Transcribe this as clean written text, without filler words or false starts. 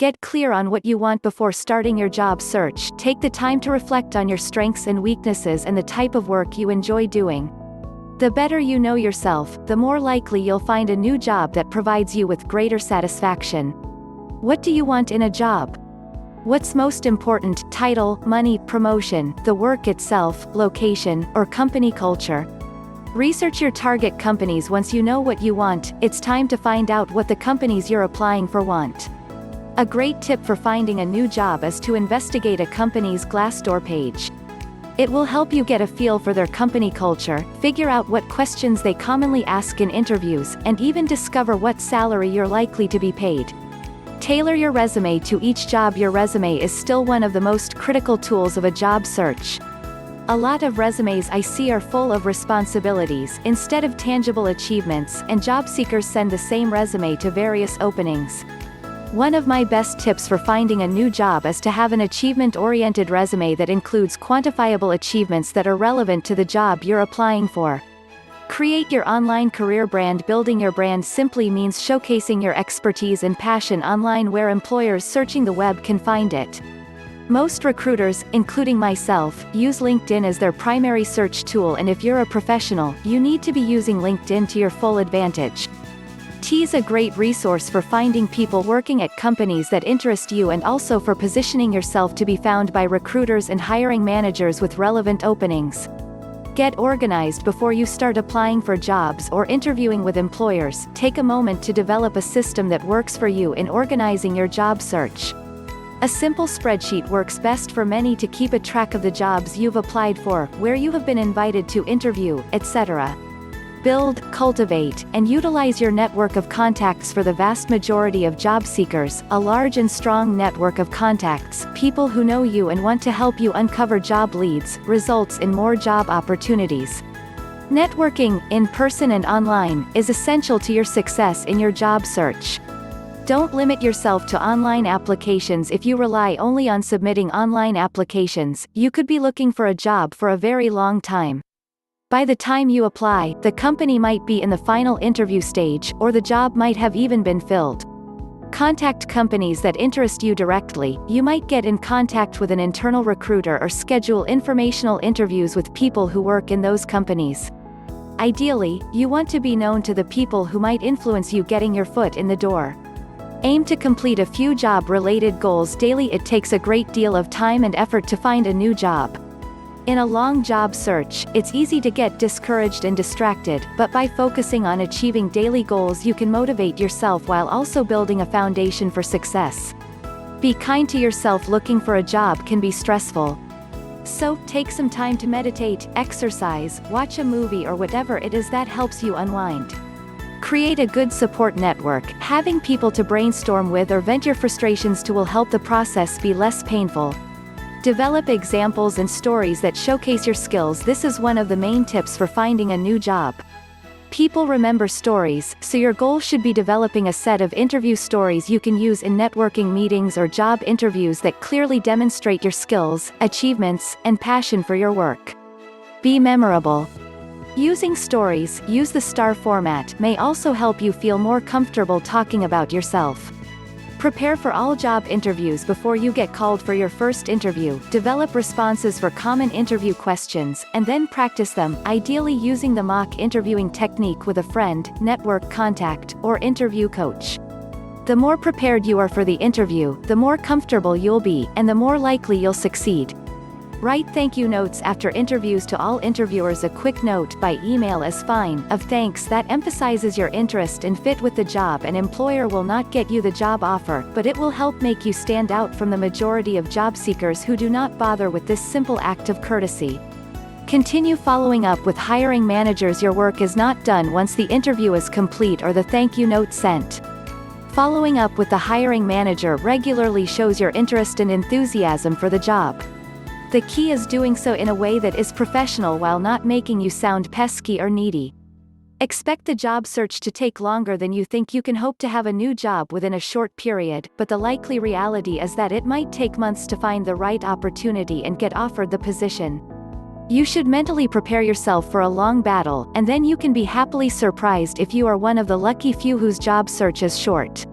Get clear on what you want before starting your job search. Take the time to reflect on your strengths and weaknesses and the type of work you enjoy doing. The better you know yourself, the more likely you'll find a new job that provides you with greater satisfaction. What do you want in a job? What's most important: title, money, promotion, the work itself, location, or company culture? Research your target companies. Once you know what you want, it's time to find out what the companies you're applying for want. A great tip for finding a new job is to investigate a company's Glassdoor page. It will help you get a feel for their company culture, figure out what questions they commonly ask in interviews, and even discover what salary you're likely to be paid. Tailor your resume to each job. Your resume is still one of the most critical tools of a job search. A lot of resumes I see are full of responsibilities instead of tangible achievements, and job seekers send the same resume to various openings. One of my best tips for finding a new job is to have an achievement-oriented resume that includes quantifiable achievements that are relevant to the job you're applying for. Create your online career brand. Building your brand simply means showcasing your expertise and passion online where employers searching the web can find it. Most recruiters, including myself, use LinkedIn as their primary search tool, and if you're a professional, you need to be using LinkedIn to your full advantage. T's a great resource for finding people working at companies that interest you and also for positioning yourself to be found by recruiters and hiring managers with relevant openings. Get organized before you start applying for jobs or interviewing with employers. Take a moment to develop a system that works for you in organizing your job search. A simple spreadsheet works best for many to keep a track of the jobs you've applied for, where you have been invited to interview, etc. Build, cultivate, and utilize your network of contacts. For the vast majority of job seekers, a large and strong network of contacts, people who know you and want to help you uncover job leads, results in more job opportunities. Networking, in person and online, is essential to your success in your job search. Don't limit yourself to online applications. If you rely only on submitting online applications, you could be looking for a job for a very long time. By the time you apply, the company might be in the final interview stage, or the job might have even been filled. Contact companies that interest you directly. You might get in contact with an internal recruiter or schedule informational interviews with people who work in those companies. Ideally, you want to be known to the people who might influence you getting your foot in the door. Aim to complete a few job-related goals daily. It takes a great deal of time and effort to find a new job. In a long job search, it's easy to get discouraged and distracted, but by focusing on achieving daily goals you can motivate yourself while also building a foundation for success. Be kind to yourself. Looking for a job can be stressful. So, take some time to meditate, exercise, watch a movie, or whatever it is that helps you unwind. Create a good support network. Having people to brainstorm with or vent your frustrations to will help the process be less painful. Develop examples and stories that showcase your skills. This is one of the main tips for finding a new job. People remember stories, so your goal should be developing a set of interview stories you can use in networking meetings or job interviews that clearly demonstrate your skills, achievements, and passion for your work. Be memorable. Using stories, use the STAR format, may also help you feel more comfortable talking about yourself. Prepare for all job interviews before you get called for your first interview. Develop responses for common interview questions, and then practice them, ideally using the mock interviewing technique with a friend, network contact, or interview coach. The more prepared you are for the interview, the more comfortable you'll be, and the more likely you'll succeed. Write thank you notes after interviews to all interviewers. A quick note by email is fine, of thanks that emphasizes your interest and fit with the job. An employer will not get you the job offer, but it will help make you stand out from the majority of job seekers who do not bother with this simple act of courtesy. Continue following up with hiring managers. Your work is not done once the interview is complete or the thank you note sent. Following up with the hiring manager regularly shows your interest and enthusiasm for the job. The key is doing so in a way that is professional while not making you sound pesky or needy. Expect the job search to take longer than you think. You can hope to have a new job within a short period, but the likely reality is that it might take months to find the right opportunity and get offered the position. You should mentally prepare yourself for a long battle, and then you can be happily surprised if you are one of the lucky few whose job search is short.